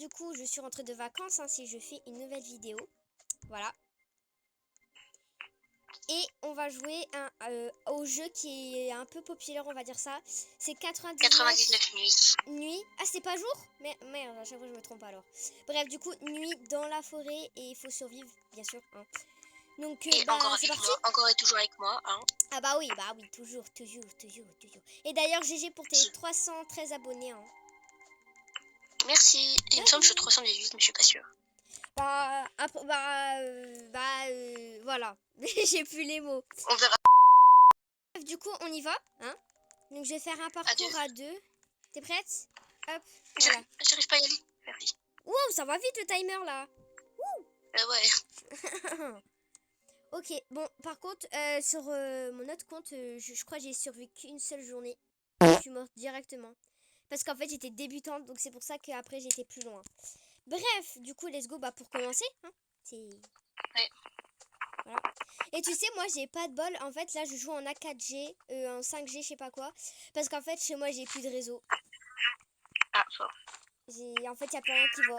du coup, je suis rentrée de vacances, hein, si je fais une nouvelle vidéo. Voilà. Et on va jouer au jeu qui est un peu populaire, on va dire ça. C'est 99 nuits. nuits. Ah, c'est pas jour? Mais merde, à chaque fois je me trompe alors. Bref, du coup, nuit dans la forêt et il faut survivre, bien sûr. Hein. Donc, Et bah, encore c'est avec parti. moi, encore et toujours avec moi. Hein. Ah bah oui, toujours. Et d'ailleurs, GG pour tes 313 abonnés. Hein. Merci. Il me semble que je suis 318, mais je suis pas sûre. Voilà. J'ai plus les mots. On verra Du coup, on y va. Hein. Donc, je vais faire un à parcours deux. à deux. T'es prête? Hop, voilà. J'arrive pas à y aller. Merci. Wow, ça va vite le timer là. Ouais. Ok, bon, par contre, sur mon autre compte, je crois que j'ai survécu qu'une seule journée. Je suis morte directement. Parce qu'en fait, j'étais débutante, donc c'est pour ça qu'après, j'étais plus loin. Bref, du coup, let's go, bah, pour commencer. Hein, c'est... Ouais. Voilà. Et tu sais, moi, j'ai pas de bol. En fait, là, je joue en A4G, en 5G, je sais pas quoi. Parce qu'en fait, chez moi, j'ai plus de réseau. Ah, fort. En fait, il n'y a plus rien qui va.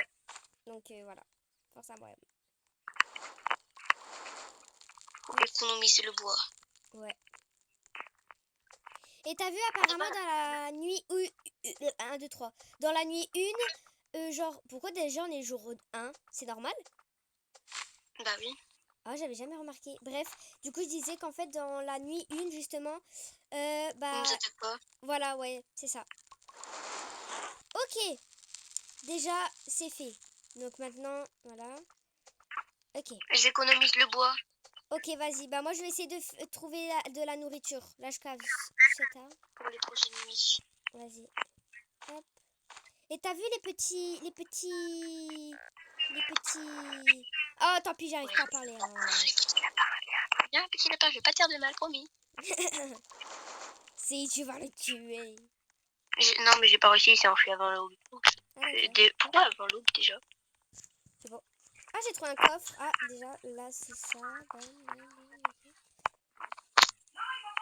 Donc, voilà. Force à moi. Faut économiser le bois. Ouais. Et t'as vu apparemment dans la nuit 1, 2, 3. Dans la nuit 1, genre, pourquoi déjà on est jour 1? C'est normal? Bah oui. Ah, j'avais jamais remarqué. Bref, du coup, je disais qu'en fait, dans la nuit 1, justement, On nous bah, attaque pas. voilà, ouais, c'est ça. Ok, déjà, c'est fait. Donc maintenant, voilà. Ok. J'économise le bois. Ok, vas-y. Bah, moi, je vais essayer de trouver de la nourriture. Là, je cave cet arbre. Pour les prochaines nuits. Vas-y. Hop. Et t'as vu les petits... Oh, tant pis, j'arrive pas à parler. Hein. Viens, petit lapin, je vais pas te faire de mal, promis. Si, tu vas le tuer. Non, mais j'ai pas réussi, il s'est enfui avant l'aube. Ah, d'accord. Pourquoi avant l'aube déjà? C'est bon. Ah, j'ai trouvé un coffre. Ah, déjà, là, c'est ça.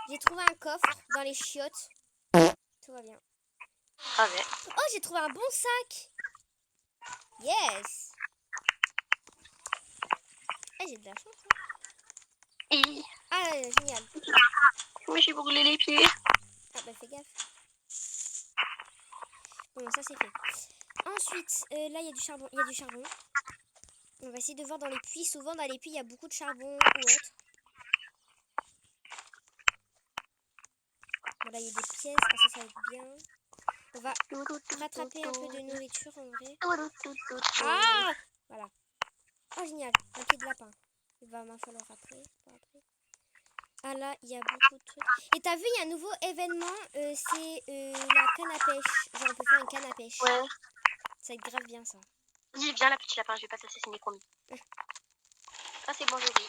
J'ai trouvé un coffre dans les chiottes. Tout va bien. Ah ouais. Oh, j'ai trouvé un bon sac. Yes. Ah, j'ai de la chance. Hein. Ah, génial. Mais j'ai brûlé les pieds. Ah, bah, fais gaffe. Bon, ça, c'est fait. Ensuite, là, il y a du charbon. Il y a du charbon. On va essayer de voir dans les puits. Souvent, dans les puits, il y a beaucoup de charbon ou autre. Voilà, il y a des pièces. Ah, ça va être bien. On va rattraper un peu de nourriture, en vrai. Ah! Voilà. Oh, génial. Un pied de lapin. Il va m'en falloir après. Ah, là, il y a beaucoup de trucs. Et t'as vu, il y a un nouveau événement. C'est la canne à pêche. Genre, on peut faire une canne à pêche. Ouais. Ça va être grave bien, ça. Dis, viens là, petit lapin, je vais pas t'assassiner, promis. Ça, c'est bon, joli.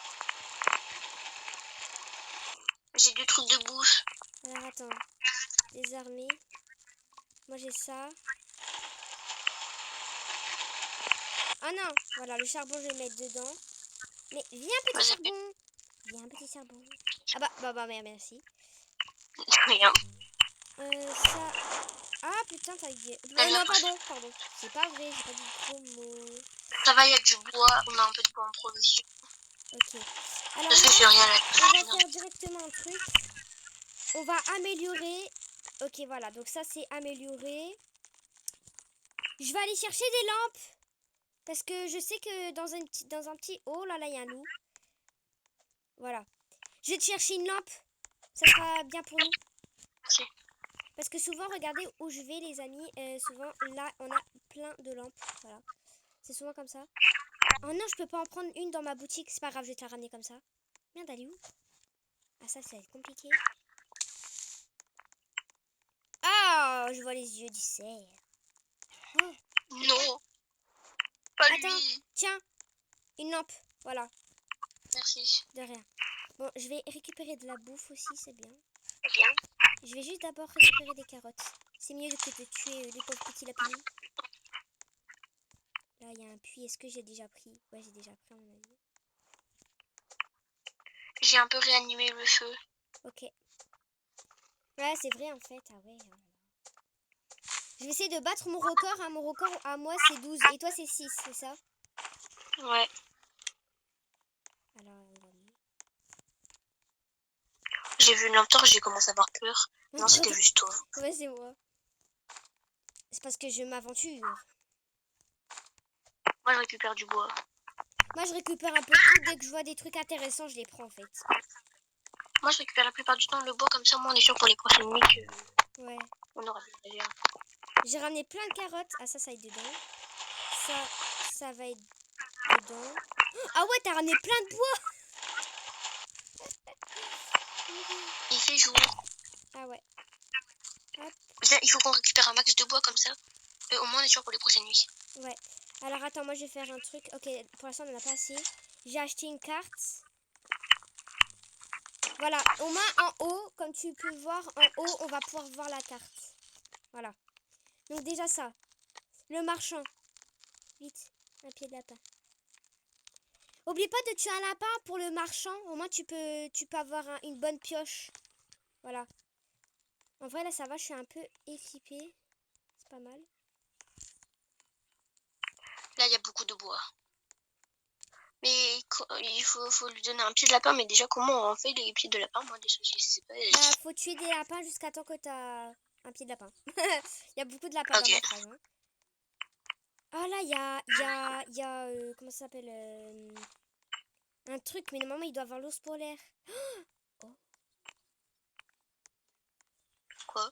J'ai du truc de bouche. Alors, attends. Désarmer. Moi, j'ai ça. Ah non. Voilà, le charbon, je vais le mettre dedans. Mais viens, petit charbon. Viens, petit charbon. Ah bah, merci. Rien. Ça... Ah, putain, t'as dit... non, pardon. C'est pas vrai, j'ai pas dit de gros mots. Ça va, il y a du bois. On a un peu de bois en provision. Ok. Alors Je fais là, rien là. on va faire directement un truc. On va améliorer. Ok, voilà. Donc ça, c'est améliorer. Je vais aller chercher des lampes. Parce que je sais que dans un petit... Oh là là, il y a un loup. Voilà. Je vais te chercher une lampe. Ça sera bien pour nous. Merci. Parce que souvent, regardez où je vais, les amis. Souvent, là, on a plein de lampes. Voilà. C'est souvent comme ça. Oh non, je peux pas en prendre une dans ma boutique. C'est pas grave, je vais te la ramener comme ça. Merde, elle est où? Ah, ça va être compliqué. Ah, je vois les yeux du cerf. Oh. Non. Pas Attends, lui. tiens. Une lampe. Voilà. Merci. De rien. Bon, je vais récupérer de la bouffe aussi, c'est bien. Bien. Je vais juste d'abord récupérer des carottes. C'est mieux que de tuer les pauvres petits lapins. Là, il y a un puits. Est-ce que j'ai déjà pris? Ouais, j'ai déjà pris à mon avis. J'ai un peu réanimé le feu. Ok. Ouais, c'est vrai en fait. Ah ouais. Oh là là. Je vais essayer de battre mon record. Hein. Mon record à moi, c'est 12. Et toi, c'est 6, c'est ça? Ouais. Alors, on va... J'ai vu une entorche, j'ai commencé à avoir peur. Non, c'était juste toi. Ouais, c'est moi. C'est parce que je m'aventure. Moi, je récupère du bois. Moi, je récupère un peu tout. Dès que je vois des trucs intéressants, je les prends, en fait. Moi, je récupère la plupart du temps le bois, comme ça, moi, on est sûr pour les prochaines nuits Ouais. qu'on aura des réserves. J'ai ramené plein de carottes. Ah, ça va être dedans. Ça va être dedans. Ah ouais, t'as ramené plein de bois. Il fait jour. Ah ouais. Hop. Il faut qu'on récupère un max de bois, comme ça. Au moins, on est sûr pour les prochaines nuits. Ouais. Alors, attends, moi, je vais faire un truc. Ok, pour l'instant, on en a pas assez. J'ai acheté une carte. Voilà, au moins en haut, comme tu peux voir, en haut, on va pouvoir voir la carte. Voilà. Donc déjà ça. Le marchand. Vite, un pied de lapin. Oublie pas de tuer un lapin pour le marchand. Au moins tu peux avoir une bonne pioche. Voilà. En vrai là ça va, je suis un peu équipée. C'est pas mal. Là, il y a beaucoup de bois. Mais il faut lui donner un pied de lapin. Mais déjà, comment on fait les pieds de lapin? Moi, des saucisses, c'est pas... Faut tuer des lapins jusqu'à temps que t'as un pied de lapin. Il y a beaucoup de lapins dans Ok. ma phrase. Hein. Ah là, il y a comment ça s'appelle un truc, mais normalement il doit avoir l'ours polaire. Oh. Quoi?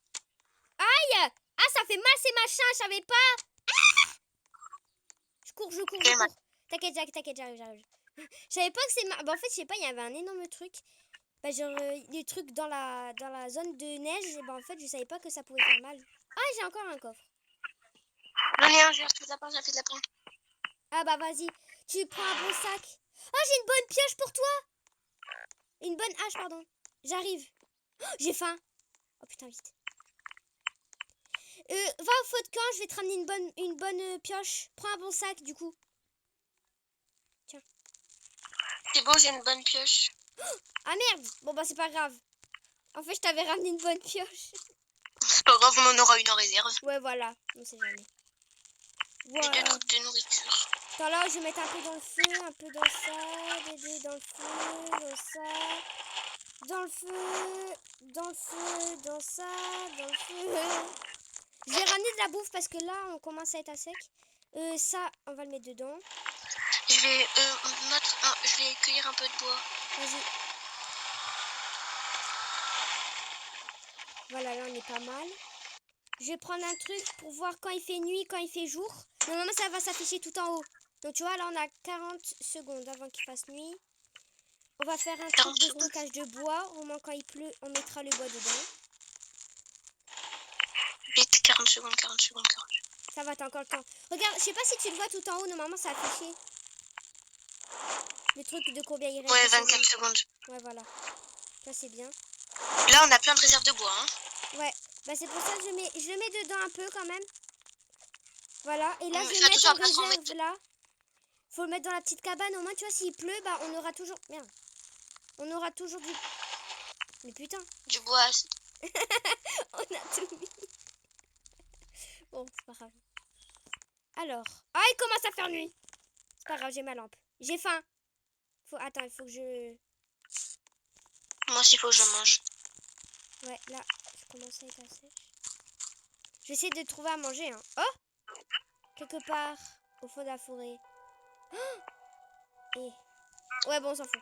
Aïe! Ah, ça fait mal ces machins, je savais pas! Ah, je cours. T'inquiète, j'arrive. Je savais pas que c'est... Bah, en fait, je sais pas, il y avait un énorme truc. Bah, genre, des trucs dans la zone de neige. Bah, en fait, je savais pas que ça pouvait faire mal. Ah, j'ai encore un coffre. J'en ai un, j'ai un pied de lapin, j'ai un pied de lapin. Ah, bah, vas-y. Tu prends un bon sac. Ah, j'ai une bonne pioche pour toi! Une bonne hache, pardon. J'arrive. Oh, j'ai faim. Oh, putain, vite. Va au feu de camp, je vais te ramener une bonne pioche. Prends un bon sac, du coup. Tiens. C'est bon, j'ai une bonne pioche. Ah merde! Bon bah c'est pas grave. En fait je t'avais ramené une bonne pioche. C'est pas grave, on en aura une en réserve. Ouais voilà, on sait jamais. J'ai 2 Voilà. trucs de nourriture. Attends là je vais mettre un peu dans le feu, un peu dans ça, des dés dans le feu, dans ça. Dans le feu, dans le feu, dans ça, dans le feu. Je vais ramener de la bouffe parce que là on commence à être à sec. Ça, on va le mettre dedans. Je vais je vais cueillir un peu de bois. Vas-y. Voilà, là on est pas mal. Je vais prendre un truc pour voir quand il fait nuit, quand il fait jour. Normalement, ça va s'afficher tout en haut. Donc, tu vois, là, on a 40 secondes avant qu'il fasse nuit. On va faire un truc de stockage de bois. Au moins, quand il pleut, on mettra le bois dedans. Vite, 40 secondes. Ça va, t'as encore le temps. Regarde, je sais pas si tu le vois tout en haut. Normalement, c'est affiché. Le truc de combien il reste. Ouais, 24 secondes. Ouais, voilà. Ça, c'est bien. Là, on a plein de réserves de bois. Hein. Ouais. Bah, c'est pour ça que je le mets dedans un peu, quand même. Voilà. Et là, je vais Fais mettre en attention à réserve, là. Faut le mettre dans la petite cabane. Au moins, tu vois, s'il pleut, bah, on aura toujours... Merde. On aura toujours du... Mais putain. Du bois. On a tout mis. Bon, c'est pas grave. Alors. Ah, il commence à faire nuit. C'est pas grave, j'ai ma lampe. J'ai faim. Attends, il faut que je... Moi aussi, il faut que je mange. Ouais, là, je commence à être à sèche. Je vais essayer de trouver à manger, hein. Oh! Quelque part, au fond de la forêt. Oh! Et... Ouais, bon, on s'en fout.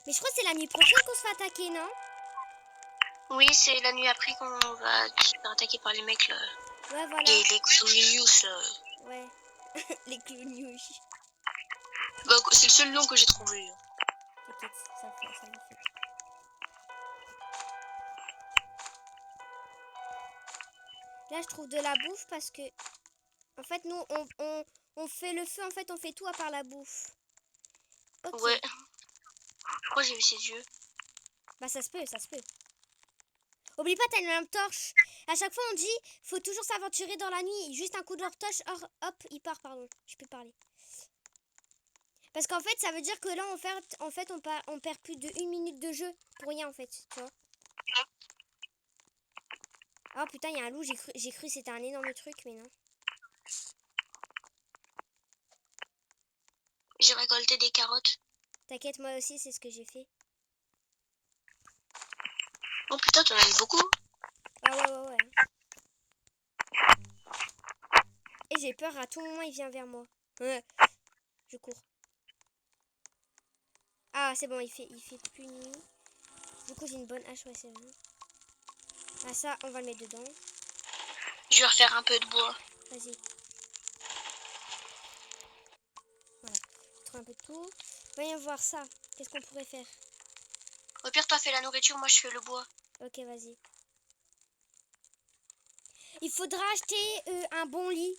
Mais je crois que c'est la nuit prochaine qu'on se fait attaquer, non? Oui, c'est la nuit après qu'on va se faire attaquer par les mecs, là. Ouais, voilà. Les Clonius, là. Ouais. Les Clonius. Bah, c'est le seul nom que j'ai trouvé. T'inquiète, ça me fait. Là, je trouve de la bouffe parce que... En fait, nous, on fait le feu. En fait, on fait tout à part la bouffe. Ok. Ouais. Je crois que j'ai vu ses yeux. Bah, ça se peut. Oublie pas, t'as une lampe torche. À chaque fois, on dit, faut toujours s'aventurer dans la nuit. Juste un coup de lampe torche, hop, il part, pardon. Je peux parler. Parce qu'en fait, ça veut dire que là, on perd plus de 1 minute de jeu pour rien, en fait. Tu vois. Oh putain, il y a un loup, j'ai cru que c'était un énorme truc, mais non. J'ai récolté des carottes. T'inquiète, moi aussi, c'est ce que j'ai fait. Oh putain, t'en as eu beaucoup. Ah ouais. Et j'ai peur, à tout moment, il vient vers moi. Je cours. Ah, c'est bon, il fait plus nuit. Du coup, j'ai une bonne hache, ouais, c'est bon. Ah, ça, on va le mettre dedans. Je vais refaire un peu de bois. Vas-y. Voilà. Je trouve un peu de tout. Voyons voir ça. Qu'est-ce qu'on pourrait faire? Au pire, toi fais la nourriture, moi je fais le bois. Ok, vas-y. Il faudra acheter un bon lit.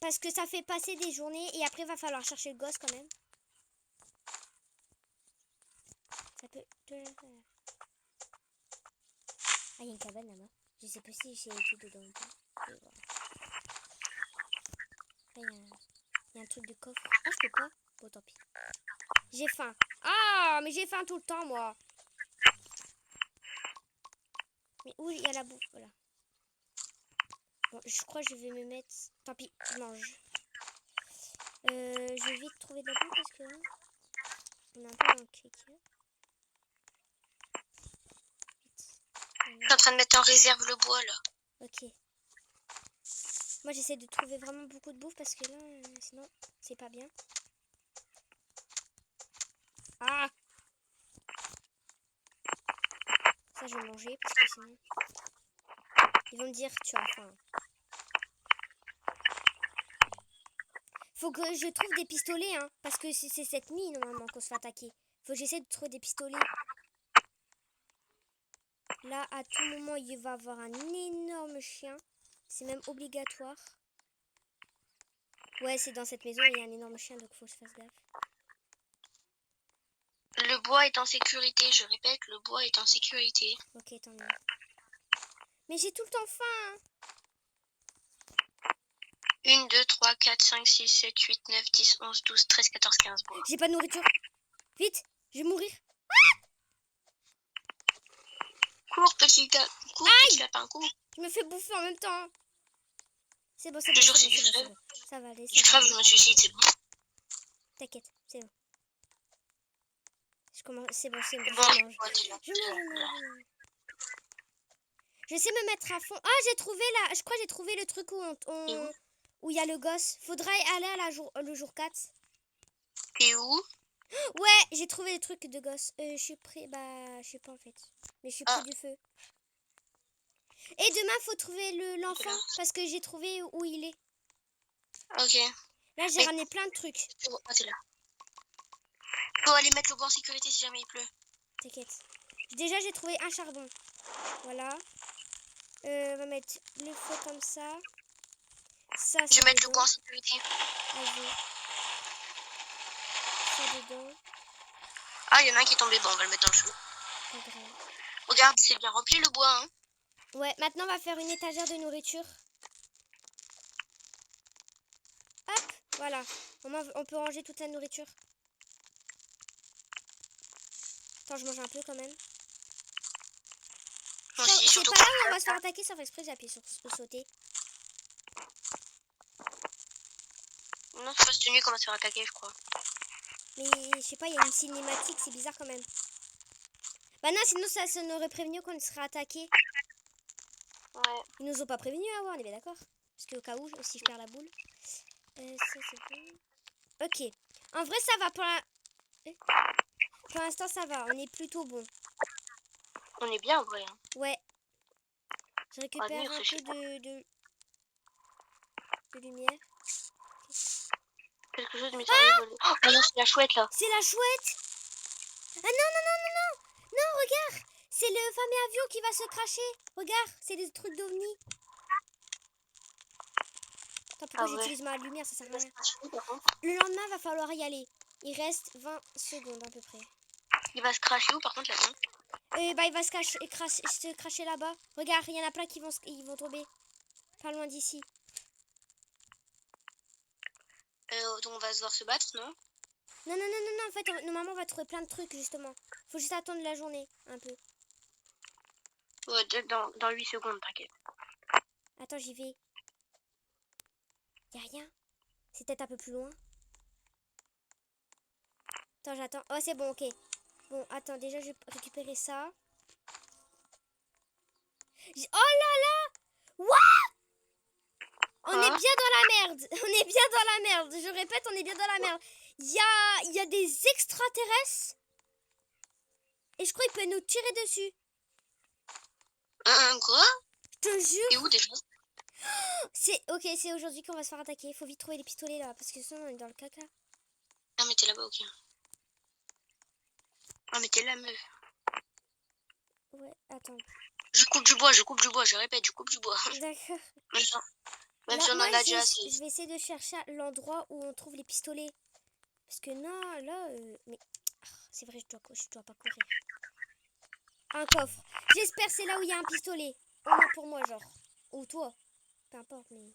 Parce que ça fait passer des journées. Et après, il va falloir chercher le gosse quand même. Ça peut... Ah, il y a une cabane là-bas. Je sais pas si j'ai été dedans ou pas. Je vais voir. Là, il y a un truc de coffre. Ah, je peux pas. Bon, tant pis. J'ai faim. Ah, mais j'ai faim tout le temps, moi. Mais où il y a la bouffe? Voilà. Bon, je crois que je vais me mettre... Tant pis, je mange. Je vais vite trouver de la bouffe parce que là, on est un peu dans le cake. Je suis en train de mettre en réserve le bois là. Ok. Moi, j'essaie de trouver vraiment beaucoup de bouffe parce que là, sinon, c'est pas bien. Ah! Ça, je vais manger parce que sinon... Ils vont me dire, tu as faim. Faut que je trouve des pistolets, hein. Parce que c'est cette nuit, normalement, qu'on se fait attaquer. Faut que j'essaie de trouver des pistolets. Là, à tout moment, il va y avoir un énorme chien. C'est même obligatoire. Ouais, c'est dans cette maison, il y a un énorme chien, donc faut que je fasse gaffe. Le bois est en sécurité, je répète, le bois est en sécurité. Ok, tant mieux. Mais j'ai tout le temps faim, hein. 1, 2, 3, 4, 5, 6, 7, 8, 9, 10, 11, 12, 13, 14, 15 bois. J'ai pas de nourriture. Vite, je vais mourir. Cours petit lapin, cours. Je me fais bouffer en même temps. C'est bon, c'est Je bon, te jure, c'est si bon, tu c'est crèves, bon. Ça va aller, tu ça va crèves, aller. je me suicide, c'est bon. T'inquiète, c'est bon. Je commence, c'est bon, C'est je bon, mange. t'es là, Je t'es là, mange, je t'es là. mange, je mange. Je sais me mettre à fond. Ah, j'ai trouvé là. Je crois que j'ai trouvé le truc Et où? où il y a le gosse. Faudrait aller à le jour 4. Et où? Ouais, j'ai trouvé le truc de gosse. Je suis près. Bah, je sais pas en fait. Mais je suis près Ah, du feu. Et demain, faut trouver t'es l'enfant. là. Parce que j'ai trouvé où il est. Ok. Là, j'ai Mais- ramené plein de trucs. Ah, t'es là. Faut aller mettre le bois en sécurité si jamais il pleut. T'inquiète. Déjà, j'ai trouvé un charbon. Voilà. On va mettre le feu comme ça. Ça, Je c'est vais mettre le dedans. bois en sécurité. Vas-y. Ça dedans. Ah, il y en a un qui est tombé, bon, on va le mettre dans le feu. Pas grave. Regarde, c'est bien rempli le bois, hein. Ouais, maintenant, on va faire une étagère de nourriture. Hop, voilà. On peut ranger toute la nourriture. Attends, je mange un peu quand même. Moi aussi, C'est surtout pas quand là où on va se faire attaquer sans faire exprès, j'ai appuyé sur sauter. Non, c'est pas cette nuit qu'on va se faire attaquer, je crois. Mais je sais pas, il y a une cinématique, c'est bizarre quand même. Bah non, sinon ça nous aurait prévenu qu'on serait attaqué. Ouais. Ils nous ont pas prévenu, ah ouais, on est bien d'accord. Parce qu'au cas où, si je perds la boule. Ça c'est bon. Ok. En vrai, ça va pour l'instant, ça va. On est plutôt bon. On est bien en vrai, hein. Ouais. Je récupère nuire, un c'est peu chiant. de lumière. Quelque chose m'est arrivé. Oh non, c'est la chouette là. C'est la chouette. Ah non. Non, regarde. C'est le fameux avion qui va se cracher. Regarde, c'est des trucs d'OVNI. Attends, pourquoi Ah ouais. j'utilise ma lumière, ça sert à rien. Par contre. Le lendemain, va falloir y aller. Il reste 20 secondes à peu près. Il va se cracher où par contre là-bas? Bah, il va se cracher là-bas. Regarde, il y en a plein qui ils vont tomber. Pas loin d'ici. Donc on va devoir se battre, non? Non. En fait, normalement, on va trouver plein de trucs, justement. Faut juste attendre la journée, un peu. Ouais, dans 8 secondes, t'inquiète. Attends, j'y vais. Y'a rien. C'est peut-être un peu plus loin. Attends, j'attends. Oh, c'est bon, ok. Bon, attends, déjà, je vais récupérer ça. Oh là là! On est Quoi? bien dans la merde. On est bien dans la merde. Je répète, on est bien dans la merde. Il y a des extraterrestres. Et je crois qu'ils peuvent nous tirer dessus. Quoi? Je te jure. Et où déjà? Ok, c'est aujourd'hui qu'on va se faire attaquer. Faut vite trouver les pistolets là. Parce que sinon, on est dans le caca. Ah, mais t'es là-bas, ok. Ah, mais t'es là, meuf. Ouais, attends. Je coupe du bois, je répète, je coupe du bois. D'accord. Même Là, si on en moi, a déjà assez. je vais essayer de chercher l'endroit où on trouve les pistolets. Parce que non, là... mais... c'est vrai, je dois pas courir. Un coffre. J'espère c'est là où il y a un pistolet. Au moins pour moi, genre. Ou toi. Peu importe, mais...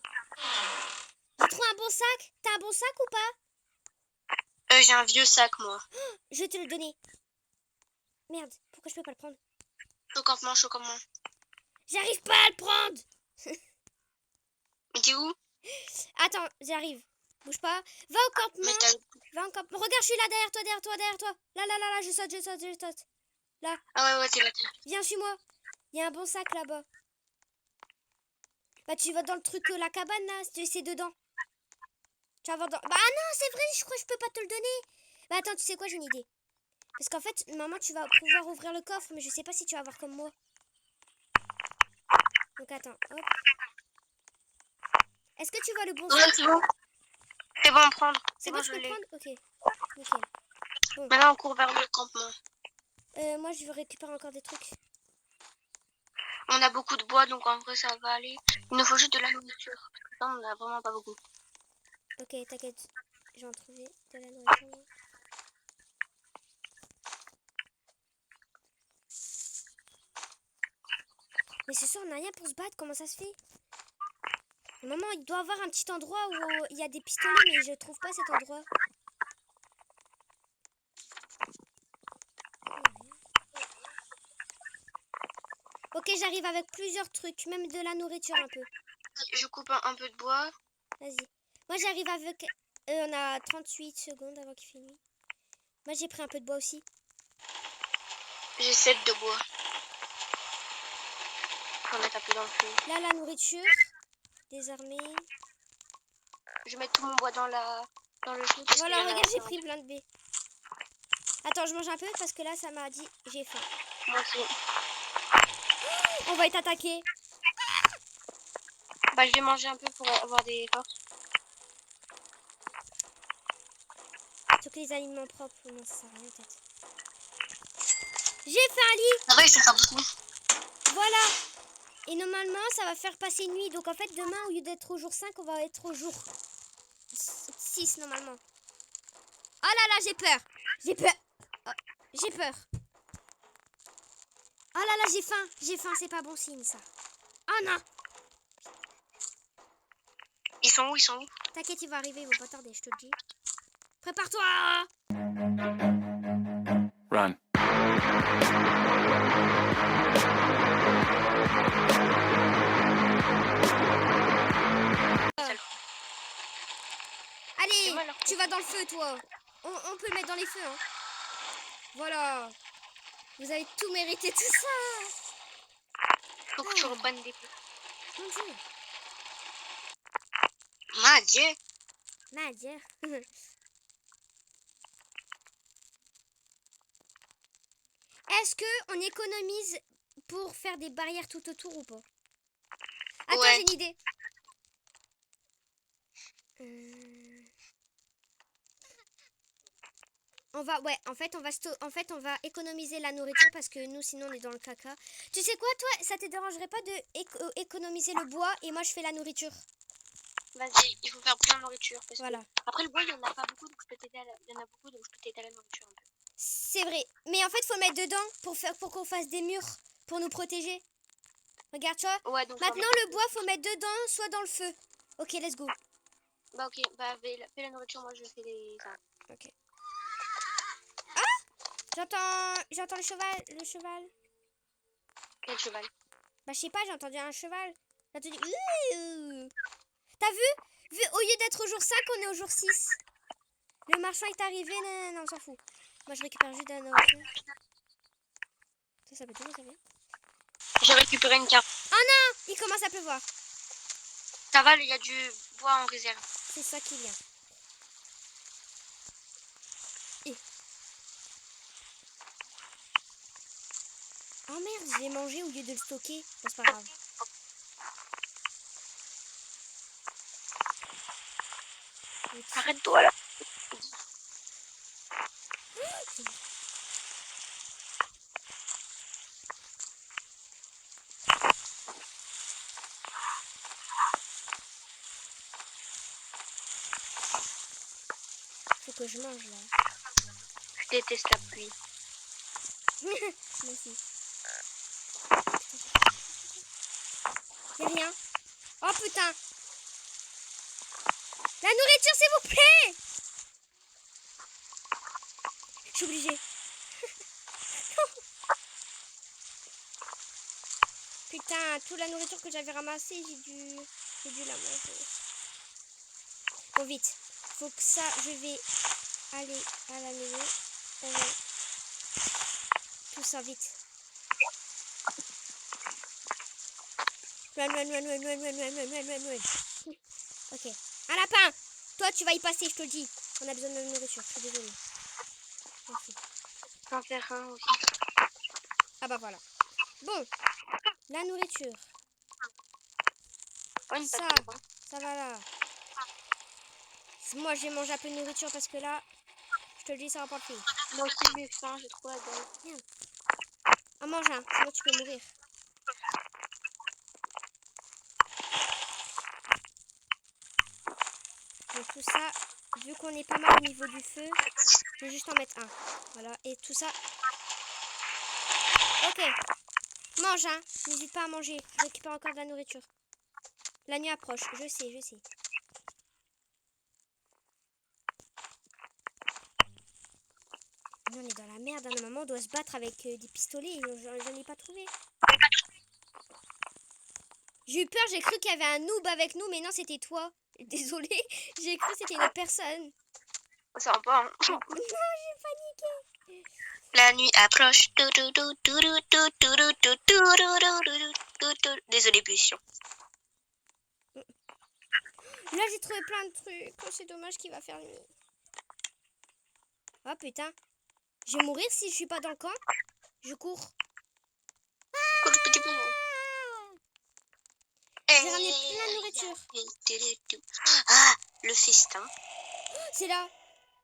J'ai trouvé un bon sac. T'as un bon sac ou pas? J'ai un vieux sac, moi. Je vais te le donner. Merde, pourquoi je peux pas le prendre? Chaud campement. J'arrive pas à le prendre. Mais t'es où? Attends, j'arrive. Bouge pas. Va au campement. Mais t'as... Va au campement. Regarde, je suis là derrière toi, derrière toi, derrière toi. Là, là, là, là, je saute, je saute, je saute. Là, Ah ouais, t'es là, t'es là. viens, suis-moi. Il y a un bon sac là-bas. Bah, tu vas dans le truc, la cabane là, c'est dedans. Tu vas voir dans... Bah non, c'est vrai, je crois que je peux pas te le donner. Bah attends, tu sais quoi, j'ai une idée. Parce qu'en fait, maman, tu vas pouvoir ouvrir le coffre, mais je sais pas si tu vas avoir comme moi. Donc attends, hop. Est-ce que tu vois le bon Ouais, sac? c'est bon. C'est bon, prendre. C'est bon, bon, je peux l'ai. prendre? Ok, nickel. Maintenant, on court vers le campement. Moi, je veux récupérer encore des trucs. On a beaucoup de bois, donc en vrai, ça va aller. Il nous faut juste de la nourriture. Non, on en a vraiment pas beaucoup. Ok, t'inquiète. Je vais en trouver de la nourriture. Mais c'est sûr, on n'a rien pour se battre. Comment ça se fait? Maman, il doit y avoir un petit endroit où il y a des pistolets, mais je trouve pas cet endroit. Ok, j'arrive avec plusieurs trucs, même de la nourriture un peu. Je coupe un peu de bois. Vas-y. Moi, j'arrive avec... on a 38 secondes avant qu'il finisse. Moi, j'ai pris un peu de bois aussi. J'ai 7 de bois. Faut mettre un peu dans le feu. Là, la nourriture. Désarmée. Je vais mettre tout mon bois dans le feu. Voilà, regarde, j'ai pris plein de baies. Attends, je mange un peu parce que là, ça m'a dit j'ai faim. Moi aussi. On va être attaqué. Bah, je vais manger un peu pour avoir des forces. Sauf que les aliments propres, non, ça sert à rien peut-être. J'ai fait un lit. Ah ouais, ça sert beaucoup. Voilà. Et normalement, ça va faire passer nuit. Donc en fait, demain, au lieu d'être au jour 5, on va être au jour 6 normalement. Oh là là, j'ai peur. J'ai peur. Oh, j'ai peur. Oh là là, j'ai faim. J'ai faim, c'est pas bon signe ça. Oh non. Ils sont où? T'inquiète, il va arriver, il va pas tarder, je te le dis. Prépare-toi. Run. Allez, mal, hein. tu vas dans le feu, toi. On peut le mettre dans les feux, hein. Voilà. Vous avez tout mérité, tout ça. Faut que tu reprennes des peu. Mon Dieu. Ma Dieu. Ma Dieu. Est-ce que on économise pour faire des barrières tout autour ou pas? Attends, Ouais. j'ai une idée. On va, ouais, en fait, on va économiser la nourriture parce que nous, sinon, on est dans le caca. Tu sais quoi, toi, ça te dérangerait pas de économiser le bois et moi, je fais la nourriture? Vas-y, il faut faire plein de nourriture. Parce Voilà. que... Après, le bois, il y en a pas beaucoup, donc je peux t'aider à il y en a beaucoup, donc je peux t'aider à la nourriture un peu. C'est vrai. Mais en fait, faut mettre dedans pour qu'on fasse des murs pour nous protéger. Regarde, tu vois. Ouais, donc Maintenant, le bois, faut mettre dedans, soit dans le feu. Ok, let's go. Bah, ok, bah, fais la nourriture, moi, je fais les arbres. Ok. J'entends le cheval. Quel cheval? Bah, je sais pas, j'ai entendu un cheval. J'ai entendu... Ouh. T'as vu, au lieu d'être au jour 5, on est au jour 6. Le marchand est arrivé, non, on s'en fout. Moi, je récupère juste de la nourriture. Ça peut tomber, ça vient. J'ai récupéré une carte. Oh non, il commence à pleuvoir. Ça va, il y a du bois en réserve. C'est ça qui vient. Et... Oh merde, je l'ai mangé au lieu de le stocker. Bon, c'est pas grave. Arrête-toi là. Faut que je mange là. Je déteste la pluie. Merci. Y'a rien. Oh putain. La nourriture, s'il vous plaît. Je suis obligée. Putain, toute la nourriture que j'avais ramassée, j'ai dû la manger. Bon, vite. Faut que ça, je vais aller à la maison. Tout ça, vite. Run. Ok. Un lapin. Toi, tu vas y passer, je te le dis. On a besoin de nourriture, je suis désolée. Merci. Je peux en faire un aussi. Ah bah voilà. Bon. La nourriture. Oh, une Ça, patte de pain. ça va là. Moi, je vais manger un peu de nourriture parce que là, je te le dis, ça va pas le faire. Moi aussi, j'ai faim, j'ai trop la dalle. Merde. Ah, mange un, sinon tu peux mourir. Donc tout ça, vu qu'on est pas mal au niveau du feu, je vais juste en mettre un. Voilà, et tout ça. Ok. Mange, hein. N'hésite pas à manger. Je récupère encore de la nourriture. La nuit approche, je sais. On est dans la merde, hein. Normalement on doit se battre avec des pistolets, j'en ai pas trouvé. J'ai eu peur, j'ai cru qu'il y avait un noob avec nous, mais non c'était toi. Désolée, j'ai cru que c'était une autre personne. Ça va pas, hein. Non, j'ai paniqué. La nuit approche. Désolé, Bution. Là j'ai trouvé plein de trucs. Oh, c'est dommage qu'il va faire nuit. Oh putain. Je vais mourir si je suis pas dans le camp. Je cours. J'ai ramené plein de nourriture. Ah, le festin. C'est là.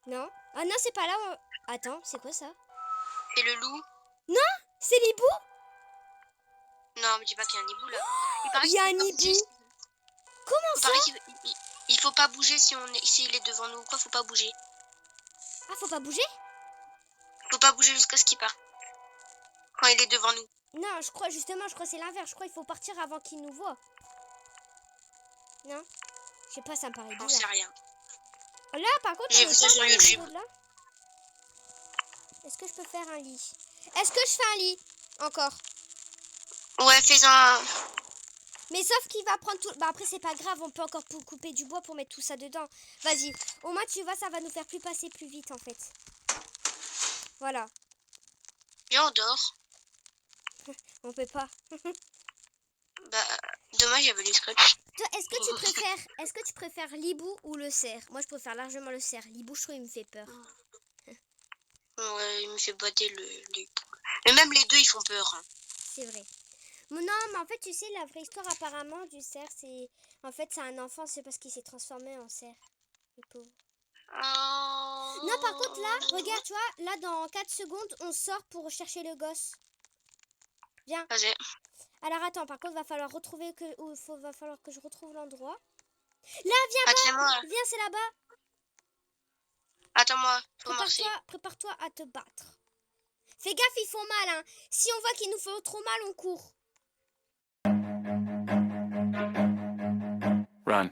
Non. Ah non, c'est pas là. Attends, c'est quoi ça? C'est le loup. Non, c'est l'hibou. Non, me dis pas qu'il y a un hibou là. Il y a un hibou. Comment ça? Il faut pas bouger s'il est devant nous ou quoi, faut pas bouger. Ah, faut pas bouger? Faut pas bouger jusqu'à ce qu'il parte. Quand il est devant nous. Non, je crois que c'est l'inverse. Je crois qu'il faut partir avant qu'il nous voit. Non? Je sais pas, ça me paraît J'en sais bizarre. rien. Là, par contre, J'ai vu ça sur YouTube. Est-ce que je peux faire un lit? Est-ce que je fais un lit? Encore. Ouais, fais-en. Mais sauf qu'il va prendre tout... Bah après, c'est pas grave. On peut encore couper du bois pour mettre tout ça dedans. Vas-y. Au moins, tu vois, ça va nous faire passer plus vite, en fait. Voilà. Viens, on dort. On peut pas. Bah, dommage, il y avait les scratchs. Toi, est-ce que tu préfères l'hibou ou le cerf? Moi, je préfère largement le cerf. L'hibou, je trouve, il me fait peur. Ouais, il me fait botter les poules. Mais même les deux, ils font peur. Hein. C'est vrai. Non, mais en fait, tu sais, la vraie histoire apparemment du cerf, c'est... En fait, c'est un enfant, c'est parce qu'il s'est transformé en cerf. Le pauvre. Oh. Non, par contre, là, regarde, tu vois, là, dans 4 secondes, on sort pour chercher le gosse. Viens. Vas-y. Alors, attends, par contre, va falloir que je retrouve l'endroit. Là, viens, Attends-moi. viens, c'est là-bas. Attends-moi, faut marcher. Prépare-toi à te battre. Fais gaffe, ils font mal, hein. Si on voit qu'ils nous font trop mal, on court. Run.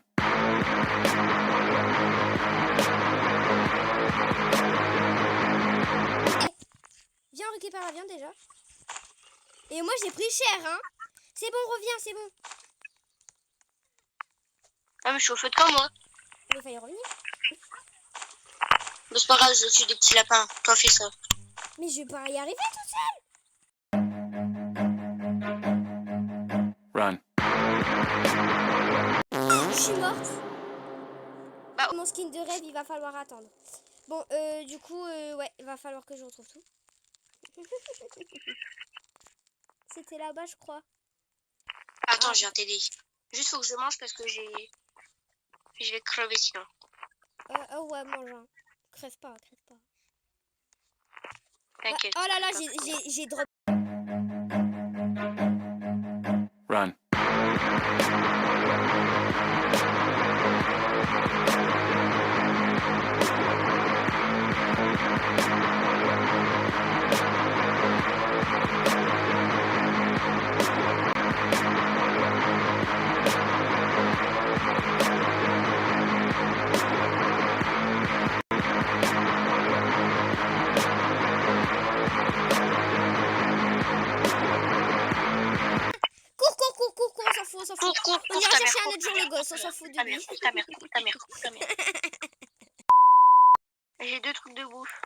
Viens, on récupère la viande déjà. Et moi, j'ai pris cher, hein. C'est bon, reviens, c'est bon. Ah, mais je suis au feu de camp, moi. Mais il fallait revenir. Bon, c'est pas grave, je tue des petits lapins. Toi, fais ça. Mais je vais pas y arriver toute seule. Run. Je suis morte. Bah. Mon skin de rêve, il va falloir attendre. Bon, du coup, ouais, il va falloir que je retrouve tout. C'était là-bas, je crois. Attends, Ah. je viens t'aider. Juste faut que je mange parce que je vais crever sinon. Oh ouais, mange. Hein. Crève pas, crève pas. T'inquiète. Oh là là, j'ai drop. Run. Cours, on s'en fout, on s'en fout. Cours, On ira ta mère, chercher un cours, autre jour le gosse, on s'en fout de ta mère, lui. ta mère, ta mère, ta mère. J'ai 2 trucs de bouffe.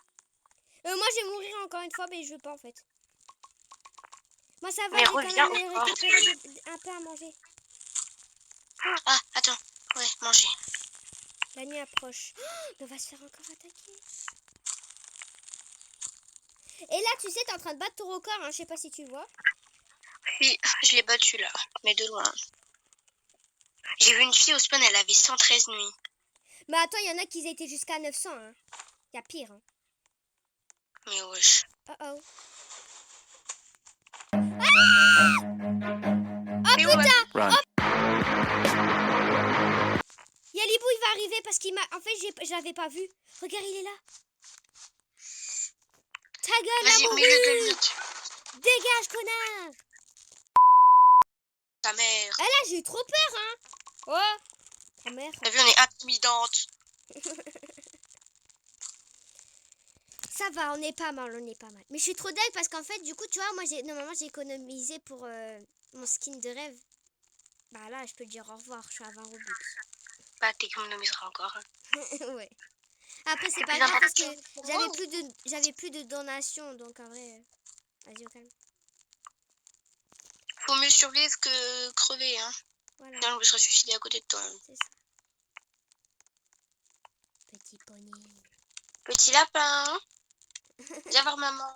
Moi, je vais mourir encore une fois, mais je veux pas en fait. Moi, ça va, Mais j'ai quand reviens même encore. récupéré un peu à manger. Ah, attends. Ouais, manger. La nuit approche. Oh, on va se faire encore attaquer. Et là, tu sais, t'es en train de battre ton record, hein, je sais pas si tu vois. Oui, je l'ai battu là, mais de loin. J'ai vu une fille au spawn, elle avait 113 nuits. Mais attends, il y en a qui étaient jusqu'à 900. Hein. Y a pire. Hein. Mais wesh. Oh oh. Mais ouais. Run. Yalibou, il va arriver parce qu'il m'a... En fait, je l'avais pas vu. Regarde, il est là. Ta gueule, Vas-y, la mets-le morue. dynamite. Dégage, connard. Ta mère. Ah là, j'ai eu trop peur, hein. Oh. Ta mère. T'as vu, on est intimidante. Ça va, on est pas mal, on est pas mal. Mais je suis trop dingue parce qu'en fait, du coup, tu vois, moi, normalement, j'ai économisé pour mon skin de rêve. Bah là, je peux te dire au revoir, je suis à 20 Robux. Bah, t'économiseras encore. Ouais. Après, c'est pas plus grave parce que important pour j'avais plus de donations, donc en vrai, vas-y au calme. Faut mieux survivre que crever, hein. Voilà, Sinon, je me serais suicidé à côté de toi. Hein. c'est ça. Petit poney. Petit lapin. Viens voir maman.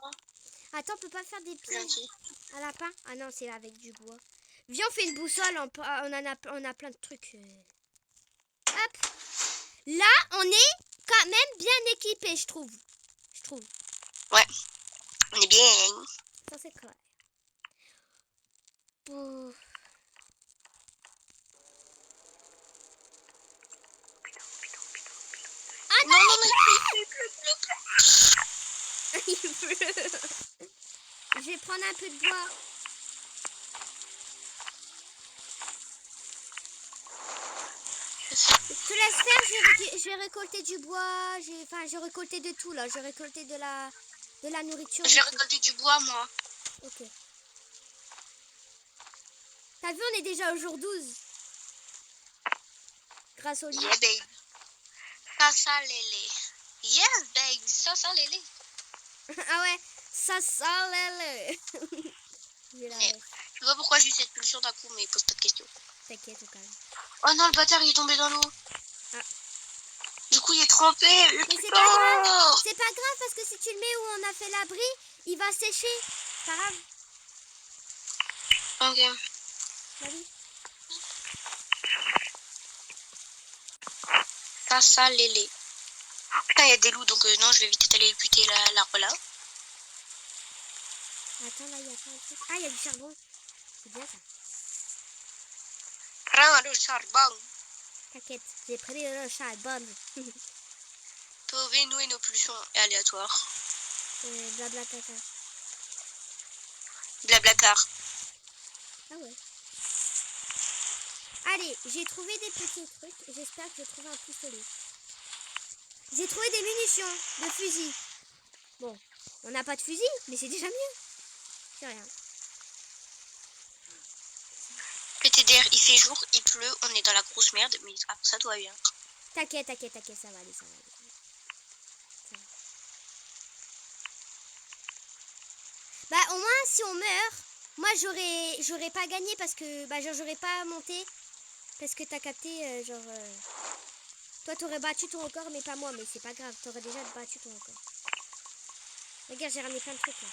Attends, on peut pas faire des pièges Gentil. à lapin? Ah non, c'est avec du bois. Viens, on fait une boussole, on a plein de trucs. Hop. Là, on est quand même bien équipé, je trouve. Ouais. On est bien. Ça, c'est clair. Pouf. Ah Non, non, il pleut. Je vais prendre un peu de bois. Je te laisse faire, je vais récolter du bois. J'ai récolté de tout là. J'ai récolté de la nourriture. J'ai récolté du bois, moi. Ok. T'as vu, on est déjà au jour 12. Grâce au lit. Yeah, babe. Ça, lélé. Yes, babe. Ça, lélé. Ah ouais, ça lele. J'ai la Mais- ref. Je vois pourquoi j'ai eu cette pulsion d'un coup, mais pose pas de questions. T'inquiète quand même. Oh non, le bâtard, il est tombé dans l'eau. Ah. Du coup, il est trempé. Mais c'est pas grave. C'est pas grave parce que si tu le mets où on a fait l'abri, il va sécher. Pas grave. Ok. Vas-y. Ça, lélé. Oh, putain, il y a des loups, donc non, je vais vite aller buter l'arbre là. Attends, là, il y a pas un truc. Ah, il y a du charbon. C'est bien ça. Prends le charbon. T'inquiète, j'ai pris le charbon. Trouvez-nous nos pulsions aléatoires. Blabla caca. Blablacar. Ah ouais. Allez, j'ai trouvé des petits trucs. J'espère que j'ai trouvé un pistolet. J'ai trouvé des munitions de fusil. Bon, on n'a pas de fusil, mais c'est déjà mieux. C'est rien. TDR, il fait jour, il pleut, on est dans la grosse merde, mais après ça, tout va bien. T'inquiète, ça va aller, ça va aller. Ça va. Bah au moins si on meurt, moi j'aurais pas gagné parce que bah genre j'aurais pas monté parce que t'as capté toi t'aurais battu ton record mais pas moi, mais c'est pas grave, t'aurais déjà battu ton record. Regarde, j'ai ramené plein de trucs là.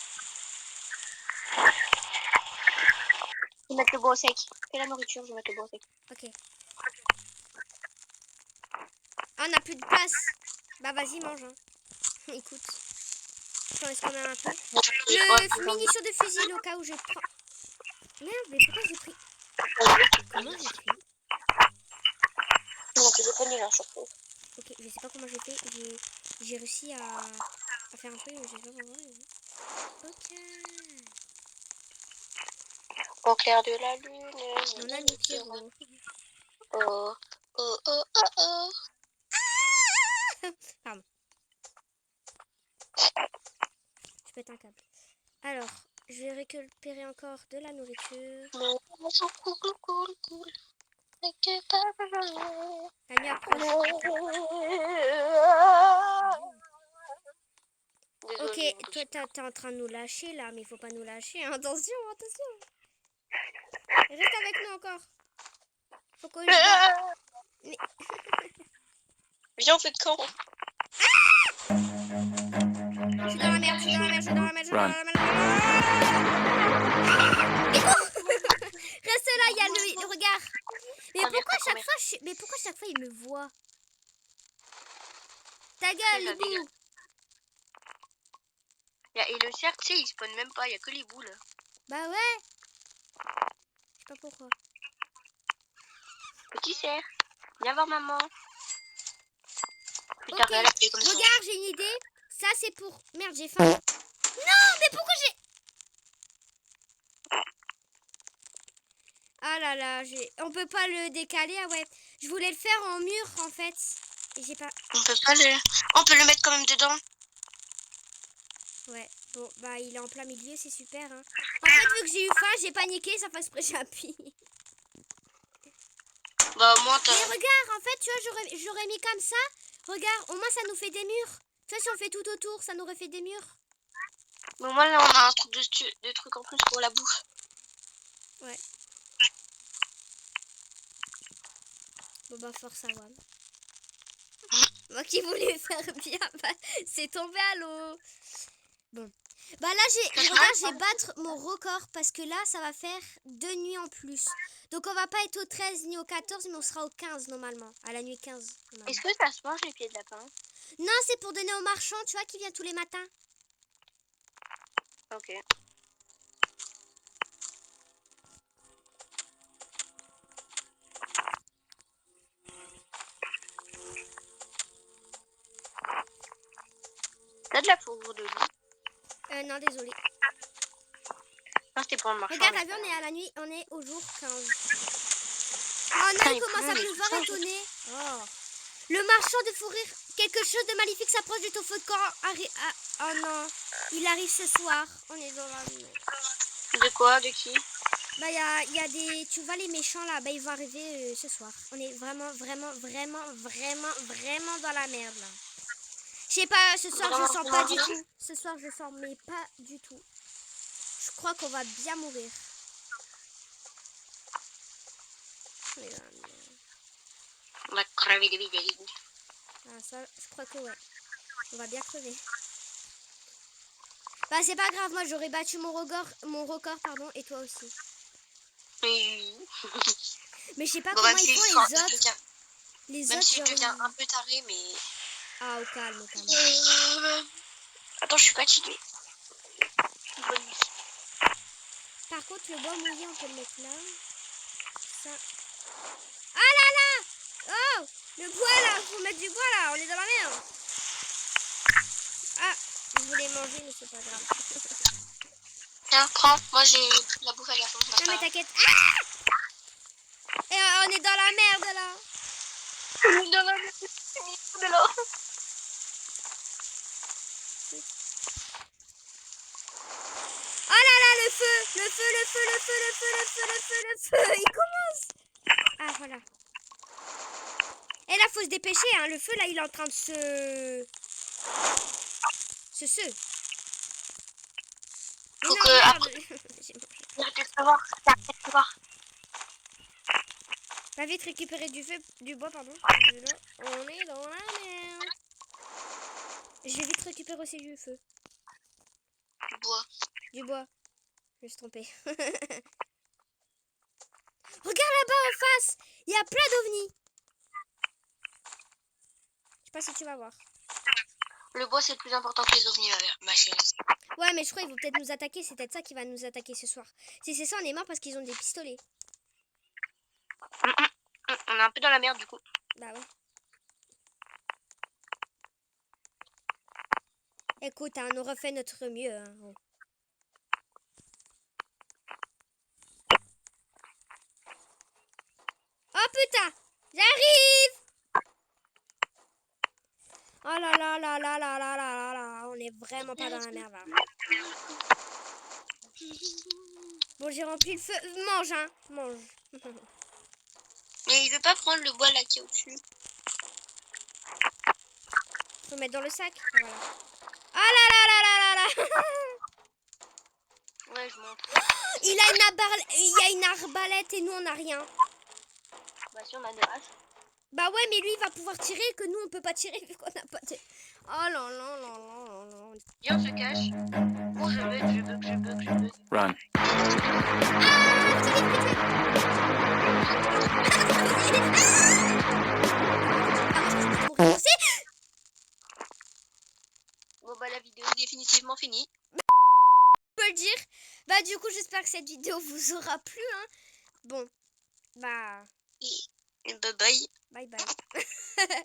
Je vais mettre le bois au sec. Fais la nourriture, je vais mettre le bois au sec. Ok. Ah, on a plus de place. Bah vas-y, mange. Hein. Écoute. Je t'en laisse quand même un peu. Le munition de fusil au cas où je prends. Merde, mais pourquoi j'ai pris. Comment j'ai fait? Non, tu peux nul, hein, surtout. Ok, je sais pas comment j'ai fait. J'ai réussi à faire un truc, mais j'ai pas compris. Ok. Au clair de la lune. Mon ami Pierrot. Oh, oh, oh, oh, oh. Pardon. Je pète un câble. Alors, je vais récupérer encore de la nourriture. Cool. La nuit approche. Ok, Désolée, toi t'es en train de nous lâcher là, mais il faut pas nous lâcher. Hein. Attention. Reste avec nous encore. Faut que je bats. Mais... Viens, on fait de camp. Je suis dans la merde. Run. Reste là, il y a le regard. Mais Ah, pourquoi merde, chaque fois Mais pourquoi chaque fois il me voit? Ta C'est gueule, ça, Libou. dégage. Et le cercle, tu sais, il spawn même pas, il y a que les boules. Bah ouais. Je sais pas pourquoi. Petit cerf, viens voir maman. Putain, Ok, regarde, elle est comme ça. regarde, j'ai une idée. Ça c'est pour... Merde, j'ai faim. Non, mais pourquoi j'ai... Ah là là, on peut pas le décaler, ah ouais. Je voulais le faire en mur en fait. Et j'ai pas... On peut pas le... On peut le mettre quand même dedans. Ouais, bon, bah il est en plein milieu, c'est super. Hein. En fait, vu que j'ai eu faim, j'ai paniqué, ça passe près, j'appuie. Bah, moi, t'as... Mais regarde, en fait, tu vois, j'aurais mis comme ça. Regarde, au moins ça nous fait des murs. Tu vois, si on fait tout autour, ça nous refait des murs. Bon, moi, là, on a un truc de trucs en plus pour la bouffe. Ouais. Bon bah force à Wam. Moi qui voulais faire bien, bah, c'est tombé à l'eau. Bon. Bah là, regarde, j'ai battre mon record parce que là, ça va faire 2 nuits en plus. Donc on va pas être au 13 ni au 14, mais on sera au 15 normalement. À la nuit 15. Est-ce que ça se mange les pieds de lapin? Non, c'est pour donner au marchand, tu vois, qui vient tous les matins. Ok. T'as de la fourrure de loup? Non, désolé. Non, c'était pour le marchand. Regarde, t'as vu, on est à la nuit, on est au jour 15. Oh non, il commence à pleuvoir et tonner. Oh. Le marchand de fourrure, quelque chose de maléfique s'approche du feu de camp. Oh non, il arrive ce soir. On est dans la... De quoi? De qui? Bah, il y a des... Tu vois les méchants là, bah ils vont arriver ce soir. On est vraiment dans la merde là. Je sais pas, ce soir je sens pas du tout. Ce soir je sens mais pas du tout. Je crois qu'on va bien mourir. Mais là, On va crever de vide. ah, ça, je crois que ouais. On va bien crever. Bah c'est pas grave, moi j'aurais battu mon record pardon, et toi aussi. Oui. Mais je sais pas Bon, comment même ils si font je les autres. deviens... Les Même autres, si je genre, deviens un peu taré, mais... Ah, au calme, au calme. Attends, je suis fatiguée. Bonne nuit. Par contre, le bois mouillé, on peut le mettre là. Ça. Ah là là! Oh! Le bois là! Faut mettre du bois là! On est dans la merde! Ah! Je voulais manger, mais c'est pas grave. Tiens, prends. Moi, j'ai la bouffe à garçon. Non, mais t'inquiète. Ah! Et on est dans la merde là! De l'eau. Oh là là, le feu, le feu, le feu, le feu, le feu, le feu, le feu, le feu. Il commence. Ah, voilà. Et là, faut se dépêcher, hein. Le feu, là, il est en train de se... Mais Faut non, que merde. après, J'ai mangé. arrête de pleuvoir, arrête de pleuvoir. Va vite récupérer du bois, pardon. Là, on est dans la merde. Je vais vite récupérer aussi du feu. Du bois. Du bois. Je me suis trompée. Regarde là-bas en face. Il y a plein d'ovnis. Je sais pas si tu vas voir. Le bois, c'est le plus important que les ovnis, ma chérie. Ouais, mais je crois qu'ils vont peut-être nous attaquer. C'est peut-être ça qui va nous attaquer ce soir. Si c'est ça, on est mort parce qu'ils ont des pistolets. On est un peu dans la merde, du coup. Bah ouais. Écoute, hein, on aurait fait notre mieux. Hein. Oh. Oh putain, j'arrive. Oh là là là là là là là là là. On est vraiment pas dans la merde là. Bon, j'ai rempli le feu. Mange, hein. Mange. Mais il veut pas prendre le bois là qui est au-dessus. Faut mettre dans le sac. Voilà. Ah là là là là là là. Ouais, je monte. Il y a une arbalète et nous on n'a rien. Bah si, on a des haches. Bah ouais, mais lui il va pouvoir tirer que nous on peut pas tirer vu qu'on n'a pas de... Oh là là là là là là. Viens, on se cache. Oh, je bug. Run. Bon bah la vidéo est définitivement finie. Peut le dire. Bah du coup j'espère que cette vidéo vous aura plu hein. Bon bah Et bye bye. bye bye.